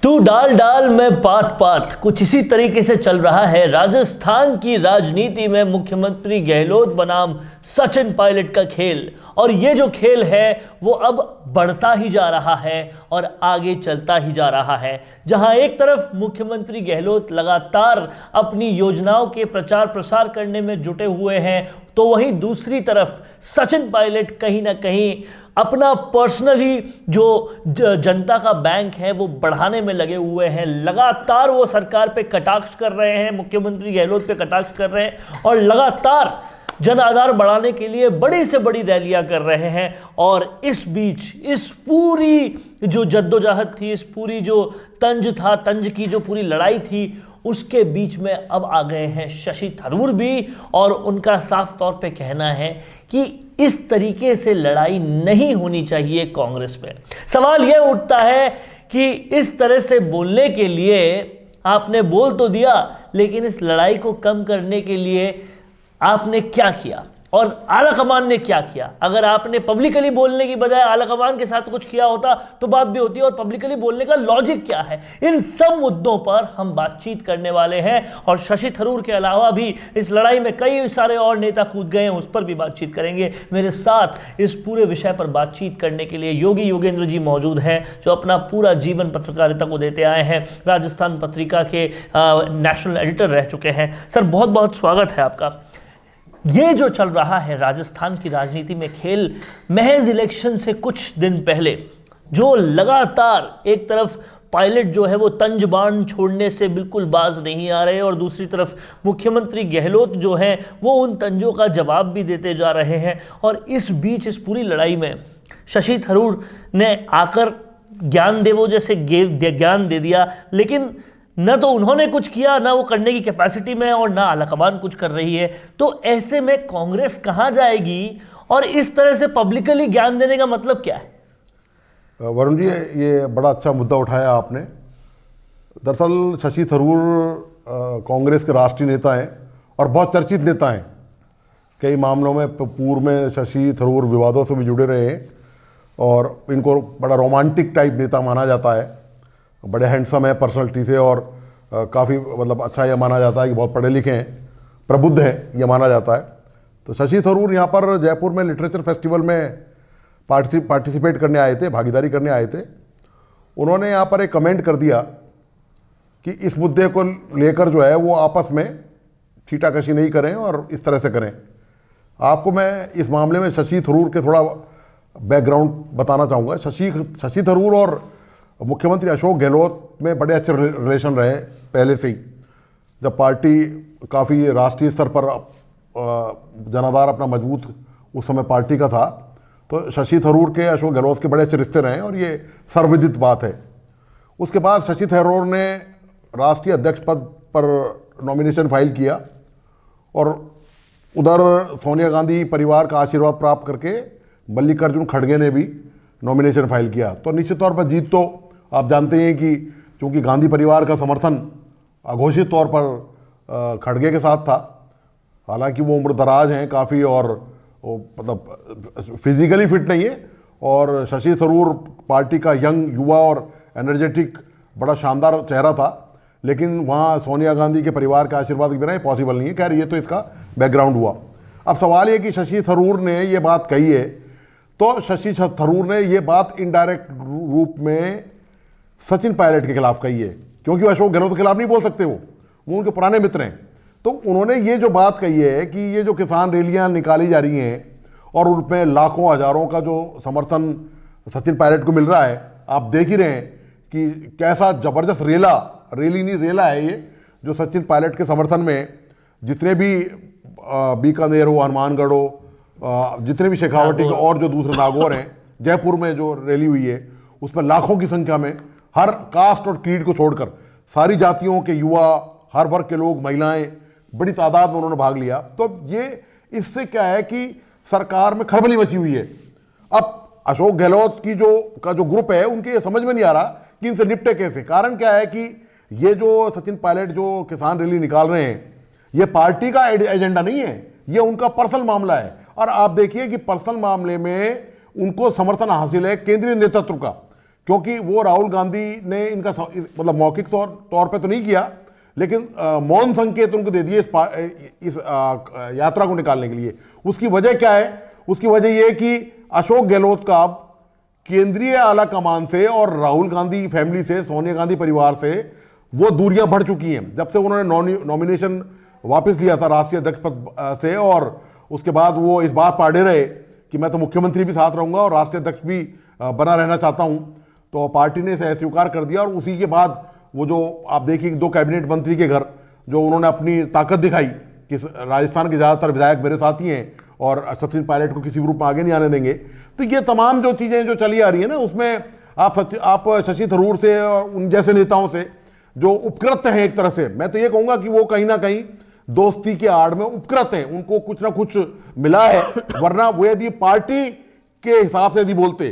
तू डाल डाल में पात पात, कुछ इसी तरीके से चल रहा है राजस्थान की राजनीति में मुख्यमंत्री गहलोत बनाम सचिन पायलट का खेल। और ये जो खेल है वो अब बढ़ता ही जा रहा है और आगे चलता ही जा रहा है। जहां एक तरफ मुख्यमंत्री गहलोत लगातार अपनी योजनाओं के प्रचार प्रसार करने में जुटे हुए हैं, तो वहीं दूसरी तरफ सचिन पायलट कहीं ना कहीं अपना पर्सनली जो जनता का बैंक है वो बढ़ाने में लगे हुए हैं। लगातार वो सरकार पे कटाक्ष कर रहे हैं, मुख्यमंत्री गहलोत पे कटाक्ष कर रहे हैं और लगातार जन आधार बढ़ाने के लिए बड़ी से बड़ी रैलियां कर रहे हैं। और इस बीच इस पूरी जो जद्दोजहद थी, इस पूरी जो तंज की जो पूरी लड़ाई थी, उसके बीच में अब आ गए हैं शशि थरूर भी। और उनका साफ तौर पे कहना है कि इस तरीके से लड़ाई नहीं होनी चाहिए कांग्रेस में। सवाल यह उठता है कि इस तरह से बोलने के लिए आपने बोल तो दिया, लेकिन इस लड़ाई को कम करने के लिए आपने क्या किया और आला कमान ने क्या किया? अगर आपने पब्लिकली बोलने की बजाय आला कमान के साथ कुछ किया होता तो बात भी होती है। और पब्लिकली बोलने का लॉजिक क्या है, इन सब मुद्दों पर हम बातचीत करने वाले हैं। और शशि थरूर के अलावा भी इस लड़ाई में कई सारे और नेता कूद गए हैं, उस पर भी बातचीत करेंगे। मेरे साथ इस पूरे विषय पर बातचीत करने के लिए योगी योगेंद्र जी मौजूद हैं, जो अपना पूरा जीवन पत्रकारिता को देते आए हैं, राजस्थान पत्रिका के नेशनल एडिटर रह चुके हैं। सर, बहुत बहुत स्वागत है आपका। ये जो चल रहा है राजस्थान की राजनीति में खेल, महज इलेक्शन से कुछ दिन पहले जो लगातार एक तरफ पायलट जो है वो तंजबान छोड़ने से बिल्कुल बाज नहीं आ रहे और दूसरी तरफ मुख्यमंत्री गहलोत जो हैं वो उन तंजों का जवाब भी देते जा रहे हैं। और इस बीच इस पूरी लड़ाई में शशि थरूर ने आकर ज्ञान देवो जैसे ज्ञान दे दिया, लेकिन न तो उन्होंने कुछ किया, ना वो करने की कैपेसिटी में, और ना आलाकमान कुछ कर रही है। तो ऐसे में कांग्रेस कहां जाएगी और इस तरह से पब्लिकली ज्ञान देने का मतलब क्या है? वरुण जी, ये बड़ा अच्छा मुद्दा उठाया आपने। दरअसल शशि थरूर कांग्रेस के राष्ट्रीय नेता हैं और बहुत चर्चित नेता हैं। कई मामलों में पूर्व में शशि थरूर विवादों से भी जुड़े रहे हैं और इनको बड़ा रोमांटिक टाइप नेता माना जाता है। बड़े हैंडसम है पर्सनैलिटी से और काफ़ी मतलब अच्छा यह माना जाता है कि बहुत पढ़े लिखे हैं, प्रबुद्ध हैं, यह माना जाता है। तो शशि थरूर यहाँ पर जयपुर में लिटरेचर फेस्टिवल में पार्टिसिपेट करने आए थे, भागीदारी करने आए थे। उन्होंने यहाँ पर एक कमेंट कर दिया कि इस मुद्दे को लेकर जो है वो आपस में छीटाकशी नहीं करें और इस तरह से करें। आपको मैं इस मामले में शशि थरूर के थोड़ा बैकग्राउंड बताना चाहूँगा। शशि थरूर और मुख्यमंत्री अशोक गहलोत में बड़े अच्छे रिलेशन रहे पहले से ही। जब पार्टी काफ़ी राष्ट्रीय स्तर पर जनाधार अपना मजबूत उस समय पार्टी का था, तो शशि थरूर के अशोक गहलोत के बड़े अच्छे रिश्ते रहे और ये सर्वविदित बात है। उसके बाद शशि थरूर ने राष्ट्रीय अध्यक्ष पद पर नॉमिनेशन फाइल किया और उधर सोनिया गांधी परिवार का आशीर्वाद प्राप्त करके मल्लिकार्जुन खड़गे ने भी नॉमिनेशन फाइल किया। तो निश्चित तौर पर जीत तो आप जानते हैं कि चूंकि गांधी परिवार का समर्थन अघोषित तौर पर खड़गे के साथ था। हालांकि वो उम्र दराज हैं काफ़ी और मतलब फिजिकली फिट नहीं है, और शशि थरूर पार्टी का यंग, युवा और एनर्जेटिक बड़ा शानदार चेहरा था, लेकिन वहाँ सोनिया गांधी के परिवार का आशीर्वाद के बिना ये पॉसिबल नहीं है। खैर, ये तो इसका बैकग्राउंड हुआ। अब सवाल ये कि शशि थरूर ने ये बात कही है, तो शशि थरूर ने ये बात इनडायरेक्ट रूप में सचिन पायलट के खिलाफ कही है, क्योंकि वो अशोक गहलोत के खिलाफ नहीं बोल सकते, वो उनके पुराने मित्र हैं। तो उन्होंने ये जो बात कही है कि ये जो किसान रैलियां निकाली जा रही हैं और उनमें लाखों हजारों का जो समर्थन सचिन पायलट को मिल रहा है, आप देख ही रहे हैं कि कैसा जबरदस्त रैली नहीं रेला है ये, जो सचिन पायलट के समर्थन में जितने भी बीकानेर हो, हनुमानगढ़ हो, जितने भी शेखावटी के और जो दूसरे नागौर हैं, जयपुर में जो रैली हुई है उसमें लाखों की संख्या में हर कास्ट और क्रीड को छोड़कर सारी जातियों के युवा, हर वर्ग के लोग, महिलाएं बड़ी तादाद में उन्होंने भाग लिया। तो ये इससे क्या है कि सरकार में खलबली मची हुई है। अब अशोक गहलोत की जो ग्रुप है, उनके ये समझ में नहीं आ रहा कि इनसे निपटे कैसे। कारण क्या है कि ये जो सचिन पायलट जो किसान रैली निकाल रहे हैं, ये पार्टी का एजेंडा नहीं है, ये उनका पर्सनल मामला है। और आप देखिए कि पर्सनल मामले में उनको समर्थन हासिल है केंद्रीय नेतृत्व का, क्योंकि वो राहुल गांधी ने इनका मतलब मौखिक तौर पे तो नहीं किया, लेकिन मौन संकेत उनको दे दिए इस यात्रा को निकालने के लिए। उसकी वजह क्या है? उसकी वजह यह है कि अशोक गहलोत का अब केंद्रीय आला कमान से और राहुल गांधी फैमिली से, सोनिया गांधी परिवार से वो दूरियां बढ़ चुकी हैं। जब से उन्होंने नॉमिनेशन वापस लिया था राष्ट्रीय अध्यक्ष पद से, और उसके बाद वो इस बात पर अड़े रहे कि मैं तो मुख्यमंत्री भी साथ रहूंगा और राष्ट्रीय अध्यक्ष भी बना रहना चाहता हूं, तो पार्टी ने इसे स्वीकार कर दिया। और उसी के बाद वो जो आप देखिए 2 कैबिनेट मंत्री के घर जो उन्होंने अपनी ताकत दिखाई कि राजस्थान के ज़्यादातर विधायक मेरे साथ ही हैं और सचिन पायलट को किसी भी रूप में आगे नहीं आने देंगे। तो ये तमाम जो चीज़ें जो चली आ रही है ना, उसमें आप शशि थरूर से और उन जैसे नेताओं से जो उपकृत हैं, एक तरह से मैं तो ये कहूँगा कि वो कहीं ना कहीं दोस्ती के आड़ में उपकृत हैं, उनको कुछ ना कुछ मिला है। वरना वो यदि पार्टी के हिसाब से यदि बोलते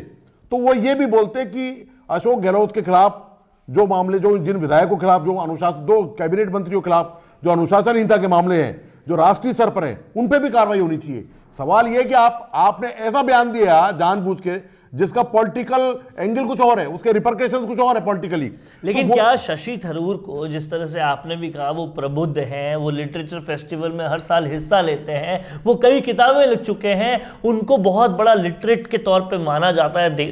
तो वो ये भी बोलते कि अशोक गहलोत के खिलाफ जो मामले, जो जिन विधायकों के खिलाफ जो अनुशासन, 2 कैबिनेट मंत्रियों के खिलाफ जो अनुशासनहीनता के मामले हैं जो राष्ट्रीय स्तर पर हैं, उन पे भी कार्रवाई होनी चाहिए। सवाल यह कि आपने ऐसा बयान दिया जानबूझ के जिसका पॉलिटिकल एंगल कुछ और है, उसके रिपरकशंस कुछ और है पॉलिटिकली। लेकिन क्या शशि थरूर को, जिस तरह से आपने भी कहा, वो प्रबुद्ध हैं, वो लिटरेचर फेस्टिवल में हर साल हिस्सा लेते हैं, वो कई किताबें लिख चुके हैं, उनको बहुत बड़ा लिटरेट के तौर पे माना जाता है,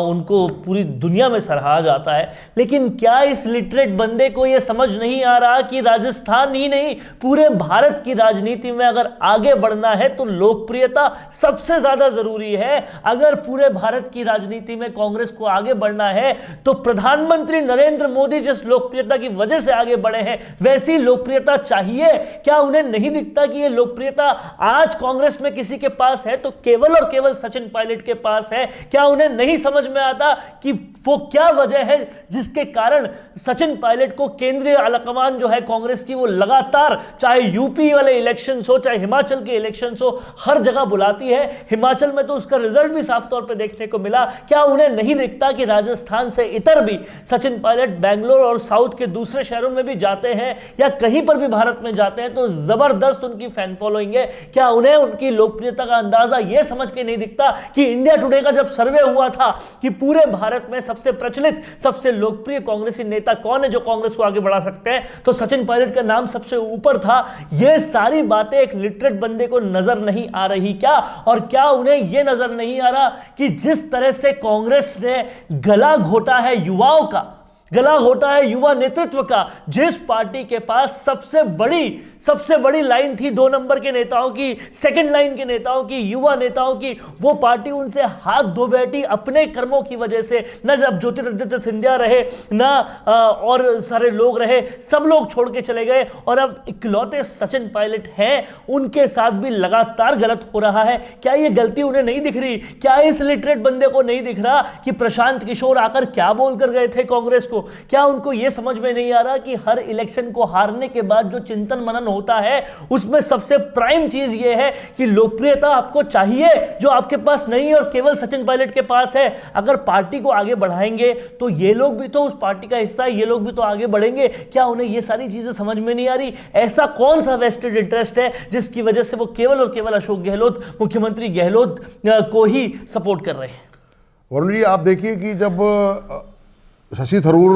उनको पूरी दुनिया में सराहा जाता है, लेकिन क्या इस लिटरेट बंदे को ये समझ नहीं आ रहा कि राजस्थान ही नहीं पूरे भारत की राजनीति में अगर आगे बढ़ना है तो लोकप्रियता सबसे ज्यादा जरूरी है। अगर पूरे भारत की राजनीति में कांग्रेस को आगे बढ़ना है तो प्रधानमंत्री नरेंद्र मोदी जिस लोकप्रियता की वजह से आगे बढ़े हैं वैसी लोकप्रियता चाहिए। क्या उन्हें नहीं दिखता कि यह लोकप्रियता आज कांग्रेस में किसी के पास है तो केवल और केवल सचिन पायलट के पास है? क्या उन्हें नहीं समझ में आता कि वो क्या वजह है जिसके कारण सचिन पायलट को केंद्रीय आलाकमान जो है कांग्रेस की, वो लगातार चाहे यूपी वाले इलेक्शंस हो चाहे हिमाचल के इलेक्शंस हो, हर जगह बुलाती है। हिमाचल में तो उसका रिजल्ट भी साफ तौर पे देखने को मिला। क्या उन्हें नहीं दिखता कि राजस्थान से इतर भी सचिन पायलट बेंगलोर और साउथ के दूसरे शहरों में भी जाते हैं या कहीं पर भी भारत में जाते हैं तो जबरदस्त उनकी फैन फॉलोइंग है? क्या उन्हें उनकी लोकप्रियता का अंदाजा यह समझ के नहीं दिखता कि इंडिया टुडे का जब सर्वे हुआ था कि पूरे भारत में सबसे प्रचलित, सबसे लोकप्रिय कांग्रेसी नेता कौन है जो कांग्रेस को आगे बढ़ा सकते हैं, तो सचिन पायलट का नाम सबसे ऊपर था। यह सारी बातें एक लिटरेट बंदे को नजर नहीं आ रही क्या? और क्या उन्हें यह नजर नहीं आ रहा कि जिस तरह से कांग्रेस ने गला घोटा है युवाओं का, गला घोटा है युवा नेतृत्व का, जिस पार्टी के पास सबसे बड़ी लाइन थी 2 नंबर के नेताओं की, सेकंड लाइन के नेताओं की, युवा नेताओं की, वो पार्टी उनसे हाथ धो बैठी अपने कर्मों की वजह से। न जब ज्योतिरादित्य सिंधिया रहे, ना और सारे लोग रहे, सब लोग छोड़ के चले गए और अब इकलौते सचिन पायलट हैं, उनके साथ भी लगातार गलत हो रहा है। क्या ये गलती उन्हें नहीं दिख रही? क्या इस लिटरेट बंदे को नहीं दिख रहा कि प्रशांत किशोर आकर क्या बोलकर गए थे कांग्रेस को? क्या उनको यह समझ में नहीं आ रहा कि हर इलेक्शन को हारने के बाद जो चिंतन मनन होता है उसमें सबसे प्राइम चीज यह है कि लोकप्रियता आपको चाहिए जो आपके पास नहीं है और केवल सचिन पायलट के पास है। अगर पार्टी को आगे बढ़ाएंगे तो ये लोग भी तो उस पार्टी का हिस्सा है, ये लोग भी तो आगे बढ़ेंगे। क्या उन्हें ये सारी चीजें समझ में नहीं आ रही? ऐसा कौन सा वेस्टेड इंटरेस्ट है जिसकी वजह से वो केवल और केवल अशोक गहलोत, मुख्यमंत्री गहलोत को ही सपोर्ट कर रहे हैं? वरुण जी, आप देखिए कि जब शशि थरूर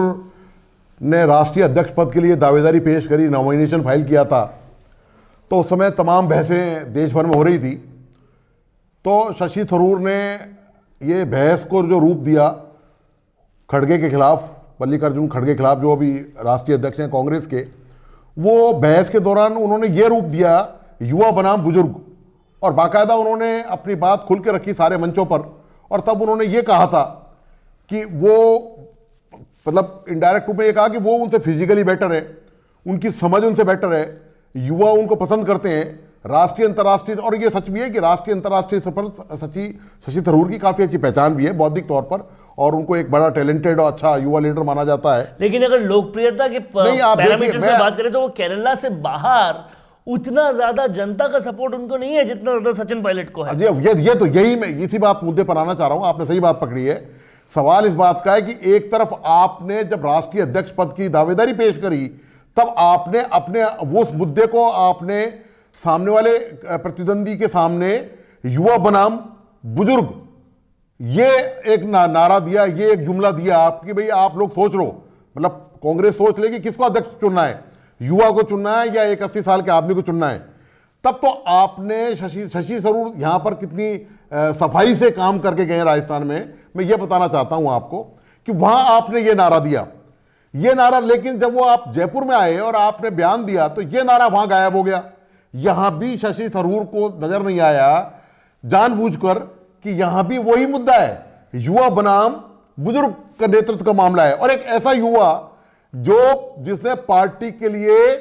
ने राष्ट्रीय अध्यक्ष पद के लिए दावेदारी पेश करी, नॉमिनेशन फाइल किया था, तो उस समय तमाम बहसें देश भर में हो रही थी। तो शशि थरूर ने ये बहस को जो रूप दिया खड़गे के खिलाफ, मल्लिकार्जुन खड़गे के खिलाफ, जो अभी राष्ट्रीय अध्यक्ष हैं कांग्रेस के, वो बहस के दौरान उन्होंने ये रूप दिया युवा बनाम बुजुर्ग, और बाकायदा उन्होंने अपनी बात खुल के रखी सारे मंचों पर। और तब उन्होंने ये कहा था कि वो, मतलब इनडायरेक्ट रूप में ये कहा कि वो उनसे फिजिकली बेटर है, उनकी समझ उनसे बेटर है, युवा उनको पसंद करते हैं राष्ट्रीय अंतर्राष्ट्रीय। और ये सच भी है कि राष्ट्रीय अंतर्राष्ट्रीय स्तर पर शशि थरूर की काफ़ी अच्छी पहचान भी है बौद्धिक तौर पर, और उनको एक बड़ा टैलेंटेड और अच्छा युवा लीडर माना जाता है। लेकिन अगर लोकप्रियता के पैरामीटर से बात करें तो वो केरला से बाहर उतना ज्यादा जनता का सपोर्ट उनको नहीं है जितना ज्यादा सचिन पायलट को है। ये तो यही मैं इसी बात मुद्दे पर आना चाह रहा हूं, आपने सही बात पकड़ी है। सवाल इस बात का है कि एक तरफ आपने जब राष्ट्रीय अध्यक्ष पद की दावेदारी पेश करी तब आपने अपने वो उस मुद्दे को आपने सामने वाले प्रतिद्वंदी के सामने युवा बनाम बुजुर्ग ये एक नारा दिया, ये एक जुमला दिया आप कि भाई आप लोग सोच लो, मतलब कांग्रेस सोच ले कि किसको अध्यक्ष चुनना है, युवा को चुनना है या एक 80 साल के आदमी को चुनना है। तब तो आपने शशि थरूर यहां पर कितनी सफाई से काम करके गए राजस्थान में, मैं ये बताना चाहता हूं आपको कि वहां आपने ये नारा दिया, ये नारा, लेकिन जब वो आप जयपुर में आए और आपने बयान दिया तो ये नारा वहां गायब हो गया। यहां भी शशि थरूर को नजर नहीं आया जानबूझकर कि यहां भी वही मुद्दा है, युवा बनाम बुजुर्ग का नेतृत्व का मामला है। और एक ऐसा युवा जिसने पार्टी के लिए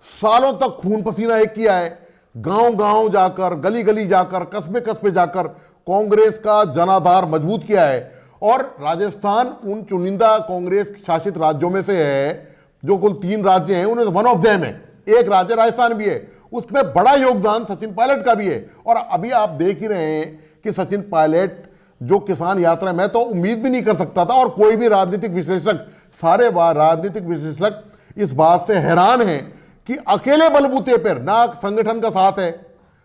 सालों तक खून पसीना एक किया है, गांव गांव जाकर, गली गली जाकर, कस्बे कस्बे जाकर कांग्रेस का जनाधार मजबूत किया है। और राजस्थान उन चुनिंदा कांग्रेस शासित राज्यों में से है, जो कुल 3 राज्य हैं, उनमें वन ऑफ देम है, एक राज्य राजस्थान भी है, उसमें बड़ा योगदान सचिन पायलट का भी है। और अभी आप देख ही रहे हैं कि सचिन पायलट जो किसान यात्रा, मैं तो उम्मीद भी नहीं कर सकता था, और कोई भी राजनीतिक विश्लेषक, सारे राजनीतिक विश्लेषक इस बात से हैरान हैं कि अकेले बलबूते पर, ना संगठन का साथ है,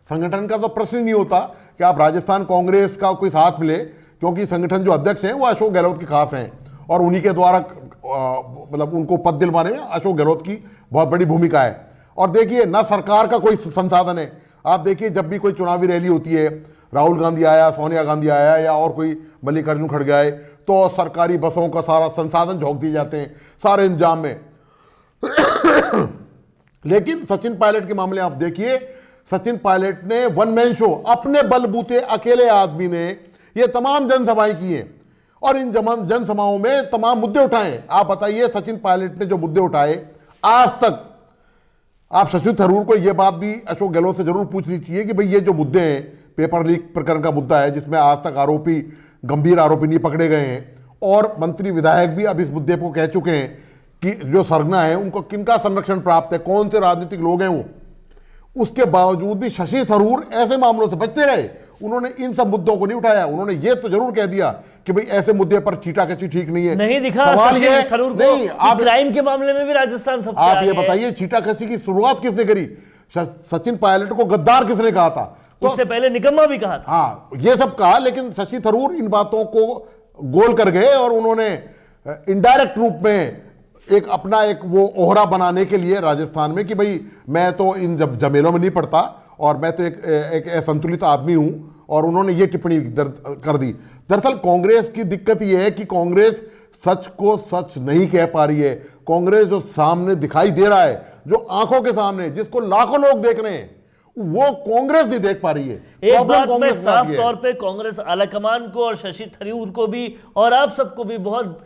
संगठन का तो प्रश्न ही नहीं होता कि आप राजस्थान कांग्रेस का कोई साथ मिले, क्योंकि संगठन जो अध्यक्ष हैं वो अशोक गहलोत के खास हैं, और उन्हीं के द्वारा मतलब उनको पद दिलवाने में अशोक गहलोत की बहुत बड़ी भूमिका है। और देखिए, ना सरकार का कोई संसाधन है। आप देखिए, जब भी कोई चुनावी रैली होती है, राहुल गांधी आया, सोनिया गांधी आया, या और कोई मल्लिकार्जुन खड़गे आए, तो सरकारी बसों का सारा संसाधन झोंक दिए जाते हैं, सारे इंतजाम में। लेकिन सचिन पायलट के मामले आप देखिए, सचिन पायलट ने वन मैन शो, अपने बलबूते अकेले आदमी ने ये तमाम जनसभाएं की हैं, और इन जनसभाओं में तमाम मुद्दे उठाए। आप बताइए, सचिन पायलट ने जो मुद्दे उठाए आज तक, आप शशि थरूर को यह बात भी अशोक गहलोत से जरूर पूछनी चाहिए कि भाई ये जो मुद्दे हैं, पेपर लीक प्रकरण का मुद्दा है जिसमें आज तक आरोपी, गंभीर आरोपी नहीं पकड़े गए हैं, और मंत्री विधायक भी अब इस मुद्दे को कह चुके हैं कि जो सरगना है उनको किनका संरक्षण प्राप्त है, कौन से राजनीतिक लोग हैं वो। उसके बावजूद भी शशि थरूर ऐसे मामलों से बचते रहे, उन्होंने इन सब मुद्दों को नहीं उठाया। उन्होंने ये तो जरूर कह दिया कि भाई ऐसे मुद्दे पर छीटाकशी ठीक नहीं है, नहीं दिखा सवाल ये थरूर को नहीं, आप क्राइम के मामले में भी राजस्थान सबसे आप आगे ये बताइए, छीटाकशी की शुरुआत किसने करी? सचिन पायलट को गद्दार किसने कहा था? तो उससे पहले निकम्मा भी कहा था। हाँ, ये सब कहा, लेकिन शशि थरूर इन बातों को गोल कर गए, और उन्होंने इनडायरेक्ट रूप में एक अपना एक वो ओहरा बनाने के लिए राजस्थान में कि भाई मैं तो इन जमेलों में नहीं पड़ता, और मैं तो एक असंतुलित आदमी हूं, और उन्होंने ये टिप्पणी कर दी। दरअसल कांग्रेस की दिक्कत ये है कि कांग्रेस सच को सच नहीं कह पा रही है। कांग्रेस जो सामने दिखाई दे रहा है, जो आंखों के सामने, जिसको लाखों लोग देख रहे हैं, वो कांग्रेस नहीं देख पा रही है। एक बात मैं साफ तौर पे कांग्रेस आलाकमान को और शशि थरूर को भी और आप सबको भी बहुत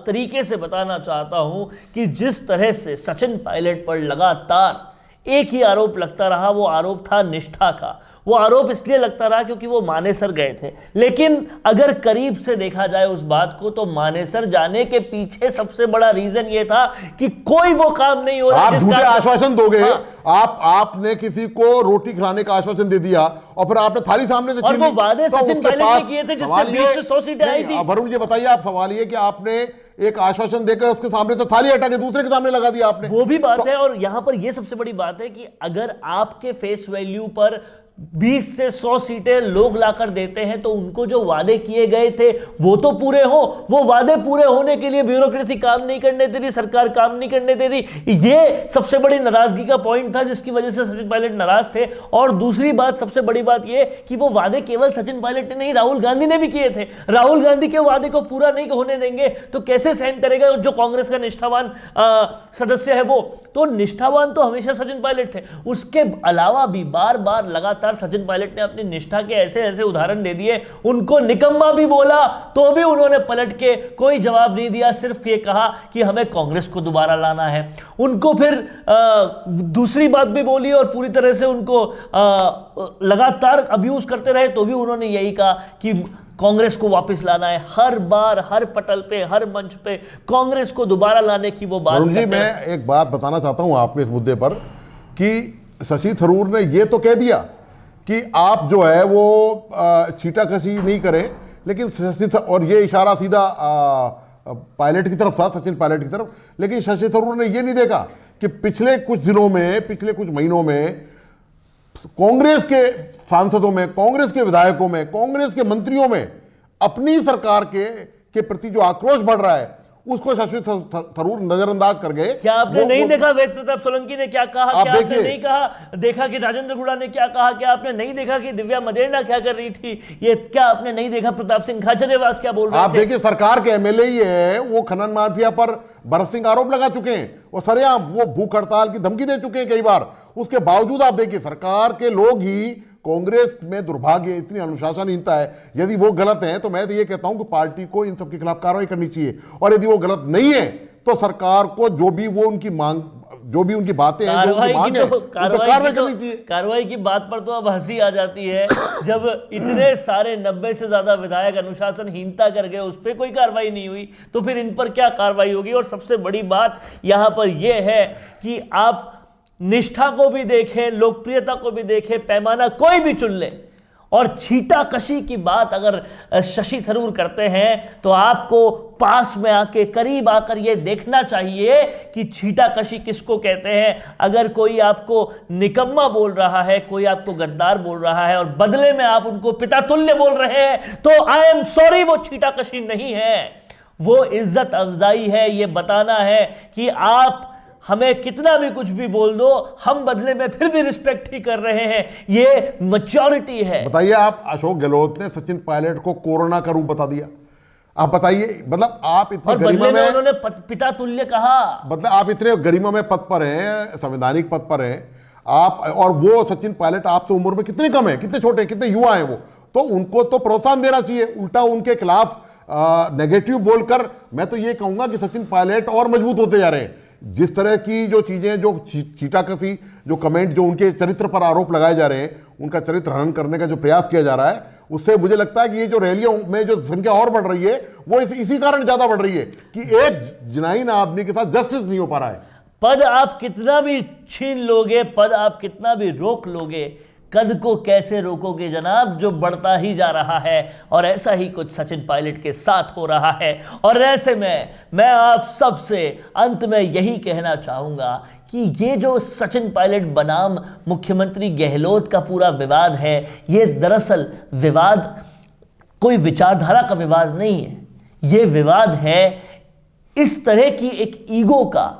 तरीके से बताना चाहता हूं कि जिस तरह से सचिन पायलट पर लगातार एक ही आरोप लगता रहा, वो आरोप था निष्ठा का। वो आरोप इसलिए लगता रहा क्योंकि वो मानेसर गए थे, लेकिन अगर करीब से देखा जाए उस बात को, तो मानेसर जाने के पीछे सबसे बड़ा रीजन ये था कि कोई वो काम नहीं हो रहा। आप झूठे आश्वासन दोगे। हाँ। आपने किसी को रोटी खिलाने का आश्वासन दे दिया, और फिर आपने थाली सामने से और वो वादे सचिन पायलट ने किए थे जिससे 20 से 100 सीटें आई थी। वरुण जी बताइए, आप सवाल ये कि आपने एक आश्वासन देकर उसके सामने से थाली हटा के दूसरे के सामने लगा दिया आपने, वो भी बात है। और यहां पर ये सबसे बड़ी बात है कि अगर आपके फेस वैल्यू पर 20 से 100 सीटें लोग लाकर देते हैं, तो उनको जो वादे किए गए थे वो तो पूरे हो। वो वादे पूरे होने के लिए ब्यूरोक्रेसी काम नहीं करने दे रही, सरकार काम नहीं करने दे रही। ये सबसे बड़ी नाराजगी का पॉइंट था जिसकी वजह से सचिन पायलट नाराज थे। और दूसरी बात, सबसे बड़ी बात ये कि वो वादे केवल सचिन पायलट ने नहीं, राहुल गांधी ने भी किए थे। राहुल गांधी के वादे को पूरा नहीं होने देंगे तो कैसे सहन करेगा जो कांग्रेस का निष्ठावान सदस्य है वो। तो निष्ठावान तो हमेशा सचिन पायलट थे। उसके अलावा भी बार बार लगातार सचिन पायलट ने अपनी निष्ठा के ऐसे ऐसे उदाहरण दे दिए। उनको निकम्मा भी बोला तो भी उन्होंने पलट के कोई जवाब नहीं दिया, सिर्फ ये कहा कि हमें कांग्रेस को दोबारा लाना है। उनको फिर दूसरी बात भी बोली और पूरी तरह से उनको लगातार अब्यूज करते रहे, तो भी उन्होंने यही कहा कि कांग्रेस को वापस लाना है। हर बार, हर पटल पे, हर मंच पे कांग्रेस को दोबारा लाने की वो बात करते हैं। मैं एक बात बताना चाहता हूं आपको इस मुद्दे पर कि शशि थरूर ने ये तो कह दिया कि आप जो है वो छीटाकशी नहीं करें, लेकिन और ये इशारा सीधा पायलट की तरफ था, सचिन पायलट की तरफ। लेकिन शशि थरूर ने ये नहीं देखा कि पिछले कुछ दिनों में, पिछले कुछ महीनों में कांग्रेस के सांसदों में, कांग्रेस के विधायकों में, कांग्रेस के मंत्रियों में अपनी सरकार के प्रति जो आक्रोश बढ़ रहा है उसको शशि थरूर नजरअंदाज कर गए। क्या आपने नहीं देखा वेद प्रताप सोलंकी ने क्या कहा? क्या आपने नहीं कहा देखा कि राजेंद्र गुड़ा ने क्या कहा? क्या आपने नहीं देखा कि दिव्या मदेरणा क्या कर रही थी? ये क्या आपने नहीं देखा प्रताप सिंह खाचरियावास क्या बोल रहे थे? आप देखिए, सरकार के एमएलए ही है, वो खनन माफिया पर भरत सिंह आरोप लगा चुके हैं और सरेआम वो भूख हड़ताल की धमकी दे चुके हैं कई बार। उसके बावजूद आप देखिए, सरकार के लोग ही, कांग्रेस में दुर्भाग्य, इतनी अनुशासनहीनता है। यदि वो गलत है तो मैं तो ये कहता हूं कि पार्टी को इन सब के खिलाफ कार्रवाई करनी चाहिए, और यदि वो गलत नहीं है तो सरकार को जो भी उनकी मांग, जो भी उनकी बातें हैं, जो उनकी मांग है, उन पर कार्रवाई करनी चाहिए। कार्रवाई की बात पर तो अब हंसी आ जाती है जब इतने सारे 90 से ज्यादा विधायक अनुशासनहीनता कर गए, उस पर कोई कार्रवाई नहीं हुई, तो फिर इन पर क्या कार्रवाई होगी? और सबसे बड़ी बात यहां पर यह है कि आप निष्ठा को भी देखें, लोकप्रियता को भी देखें, पैमाना कोई भी चुन ले, और छीटाकशी की बात अगर शशि थरूर करते हैं तो आपको पास में आके, करीब आकर यह देखना चाहिए कि छीटाकशी किसको कहते हैं। अगर कोई आपको निकम्मा बोल रहा है, कोई आपको गद्दार बोल रहा है और बदले में आप उनको पिता तुल्य बोल रहे हैं, तो आई एम सॉरी, वो छीटाकशी नहीं है, वो इज्जत अफजाई है। ये बताना है कि आप हमें कितना भी कुछ भी बोल दो, हम बदले में फिर भी रिस्पेक्ट ही कर रहे हैं, ये मैच्योरिटी है। बताइए, आप अशोक गहलोत ने सचिन पायलट को कोरोना का रूप बता दिया। आप बताइए, मतलब आप इतने गरिमा में, उन्होंने पिता तुल्य कहा, मतलब आप इतने गरिमा में पद पर हैं, संवैधानिक पद पर हैं आप, और वो सचिन पायलट आपसे उम्र में कितने कम है, कितने छोटे, कितने युवा हैं वो, तो उनको तो प्रोत्साहन देना चाहिए। उल्टा उनके खिलाफ नेगेटिव बोलकर मैं तो ये कहूंगा कि सचिन पायलट और मजबूत होते जा रहे हैं। जिस तरह की जो चीजें, जो छीटाकशी, जो कमेंट, जो उनके चरित्र पर आरोप लगाए जा रहे हैं, उनका चरित्र हनन करने का जो प्रयास किया जा रहा है, उससे मुझे लगता है कि ये जो रैलियों में जो संख्या और बढ़ रही है, वो इसी कारण ज्यादा बढ़ रही है कि एक जिनाइन आदमी के साथ जस्टिस नहीं हो पा रहा है। पद आप कितना भी छीन लोगे, पद आप कितना भी रोक लोगे, कद को कैसे रोकोगे जनाब, जो बढ़ता ही जा रहा है। और ऐसा ही कुछ सचिन पायलट के साथ हो रहा है। और ऐसे में मैं आप सबसे अंत में यही कहना चाहूंगा कि ये जो सचिन पायलट बनाम मुख्यमंत्री गहलोत का पूरा विवाद है, ये दरअसल विवाद कोई विचारधारा का विवाद नहीं है। ये विवाद है इस तरह की एक ईगो का,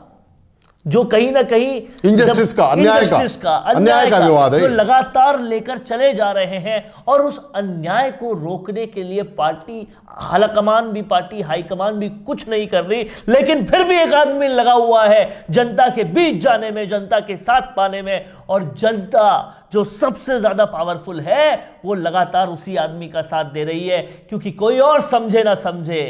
जो कहीं ना कहीं इनजस्टिस का, अन्याय का विवाद है, जो लगातार लेकर चले जा रहे हैं। और उस अन्याय को रोकने के लिए पार्टी आलाकमान भी, पार्टी हाईकमान भी कुछ नहीं कर रही, लेकिन फिर भी एक आदमी लगा हुआ है जनता के बीच जाने में, जनता के साथ पाने में। और जनता जो सबसे ज्यादा पावरफुल है, वो लगातार उसी आदमी का साथ दे रही है, क्योंकि कोई और समझे ना समझे,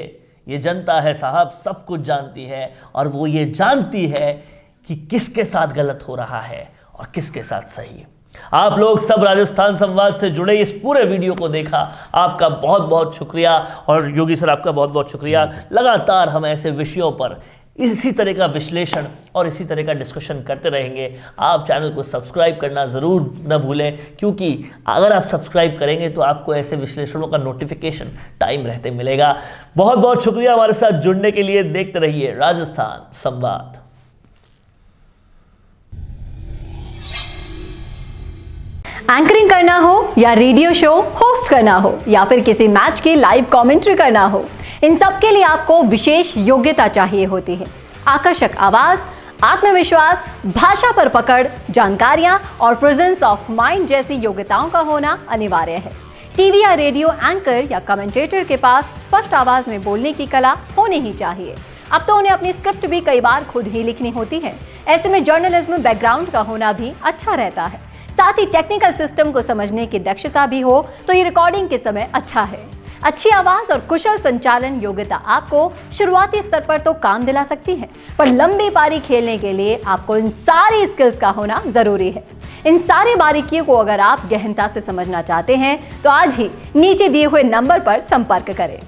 ये जनता है साहब, सब कुछ जानती है। और वो ये जानती है कि किसके साथ गलत हो रहा है और किसके साथ सही। आप लोग सब राजस्थान संवाद से जुड़े इस पूरे वीडियो को देखा, आपका बहुत बहुत शुक्रिया। और योगी सर, आपका बहुत बहुत शुक्रिया। लगातार हम ऐसे विषयों पर इसी तरह का विश्लेषण और इसी तरह का डिस्कशन करते रहेंगे। आप चैनल को सब्सक्राइब करना ज़रूर न भूलें, क्योंकि अगर आप सब्सक्राइब करेंगे तो आपको ऐसे विश्लेषणों का नोटिफिकेशन टाइम रहते मिलेगा। बहुत बहुत शुक्रिया हमारे साथ जुड़ने के लिए। देखते रहिए राजस्थान संवाद। एंकरिंग करना हो या रेडियो शो होस्ट करना हो या फिर किसी मैच की लाइव कमेंट्री करना हो, इन सब के लिए आपको विशेष योग्यता चाहिए होती है। आकर्षक आवाज, आत्मविश्वास, भाषा पर पकड़, जानकारियां और प्रेजेंस ऑफ माइंड जैसी योग्यताओं का होना अनिवार्य है। टीवी या रेडियो एंकर या कमेंटेटर के पास स्पष्ट आवाज में बोलने की कला होनी ही चाहिए। अब तो उन्हें अपनी स्क्रिप्ट भी कई बार खुद ही लिखनी होती है। ऐसे में जर्नलिज्म बैकग्राउंड का होना भी अच्छा रहता है। साथ ही टेक्निकल सिस्टम को समझने की दक्षता भी हो तो ये रिकॉर्डिंग के समय अच्छा है। अच्छी आवाज और कुशल संचालन योग्यता आपको शुरुआती स्तर पर तो काम दिला सकती है, पर लंबी पारी खेलने के लिए आपको इन सारी स्किल्स का होना जरूरी है। इन सारी बारीकियों को अगर आप गहनता से समझना चाहते हैं तो आज ही नीचे दिए हुए नंबर पर संपर्क करें।